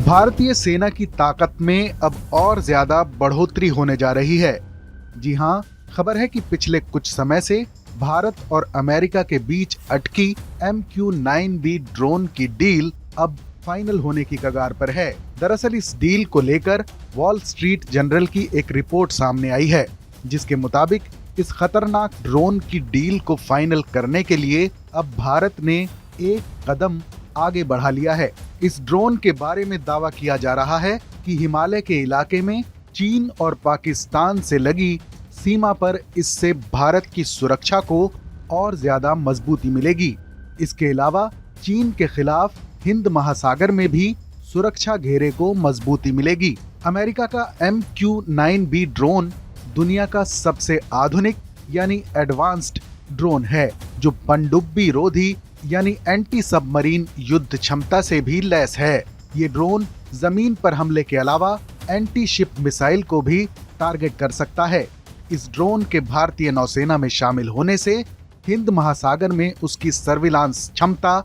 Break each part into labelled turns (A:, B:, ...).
A: भारतीय सेना की ताकत में अब और ज्यादा बढ़ोतरी होने जा रही है। जी हां, खबर है कि पिछले कुछ समय से भारत और अमेरिका के बीच अटकी MQ-9B ड्रोन की डील अब फाइनल होने की कगार पर है। दरअसल इस डील को लेकर वॉल स्ट्रीट जर्नल की एक रिपोर्ट सामने आई है, जिसके मुताबिक इस खतरनाक ड्रोन की डील को फाइनल करने के लिए अब भारत ने एक कदम आगे बढ़ा लिया है। इस ड्रोन के बारे में दावा किया जा रहा है कि हिमालय के इलाके में चीन और पाकिस्तान से लगी सीमा पर इससे भारत की सुरक्षा को और ज्यादा मजबूती मिलेगी। इसके अलावा चीन के खिलाफ हिंद महासागर में भी सुरक्षा घेरे को मजबूती मिलेगी। अमेरिका का MQ-9B ड्रोन दुनिया का सबसे आधुनिक यानी एडवांस्ड ड्रोन है, जो पनडुब्बी रोधी यानी एंटी सबमरीन युद्ध क्षमता से भी लैस है। ये ड्रोन जमीन पर हमले के अलावा एंटी शिप मिसाइल को भी टारगेट कर सकता है। इस ड्रोन के भारतीय नौसेना में शामिल होने से हिंद महासागर में उसकी सर्विलांस क्षमता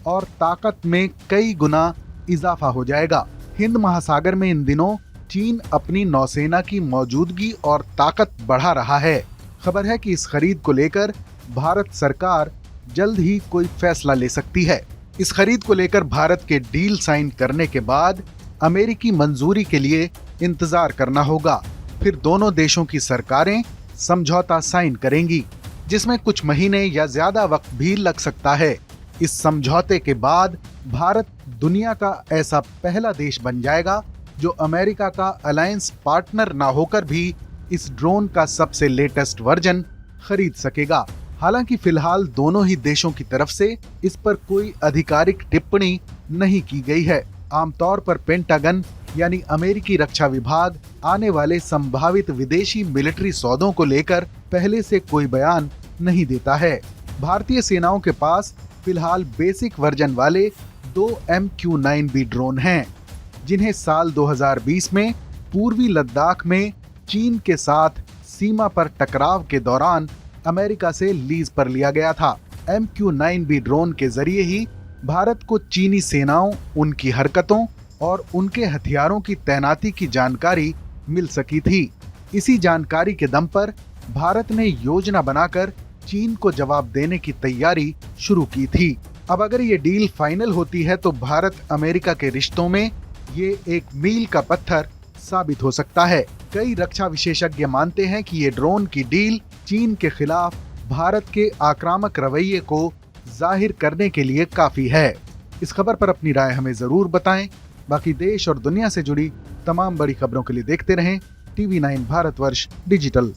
A: और ताकत में कई गुना इजाफा हो जाएगा। हिंद महासागर में इन दिनों चीन अपनी नौसेना की मौजूदगी और ताकत बढ़ा रहा है। खबर है कि इस खरीद को लेकर भारत सरकार जल्द ही कोई फैसला ले सकती है। इस खरीद को लेकर भारत के डील साइन करने के बाद अमेरिकी मंजूरी के लिए इंतजार करना होगा। फिर दोनों देशों की सरकारें समझौता साइन करेंगी, जिसमें कुछ महीने या ज्यादा वक्त भी लग सकता है। इस समझौते के बाद भारत दुनिया का ऐसा पहला देश बन जाएगा जो अमेरिका का अलायंस पार्टनर ना होकर भी इस ड्रोन का सबसे लेटेस्ट वर्जन खरीद सकेगा। हालांकि फिलहाल दोनों ही देशों की तरफ से इस पर कोई आधिकारिक टिप्पणी नहीं की गई है। आमतौर पर पेंटागन यानी अमेरिकी रक्षा विभाग आने वाले संभावित विदेशी मिलिट्री सौदों को लेकर पहले से कोई बयान नहीं देता है। भारतीय सेनाओं के पास फिलहाल बेसिक वर्जन वाले 2 MQ-9B ड्रोन हैं, जिन्हें साल 2020 में पूर्वी लद्दाख में चीन के साथ सीमा पर टकराव के दौरान अमेरिका से लीज पर लिया गया था। MQ-9B ड्रोन के जरिए ही भारत को चीनी सेनाओं, उनकी हरकतों और उनके हथियारों की तैनाती की जानकारी मिल सकी थी। इसी जानकारी के दम पर भारत ने योजना बनाकर चीन को जवाब देने की तैयारी शुरू की थी। अब अगर ये डील फाइनल होती है तो भारत अमेरिका के रिश्तों में ये एक मील का पत्थर साबित हो सकता है। कई रक्षा विशेषज्ञ मानते हैं कि ये ड्रोन की डील चीन के खिलाफ भारत के आक्रामक रवैये को जाहिर करने के लिए काफी है। इस खबर पर अपनी राय हमें जरूर बताएं। बाकी देश और दुनिया से जुड़ी तमाम बड़ी खबरों के लिए देखते रहें TV9 भारतवर्ष डिजिटल।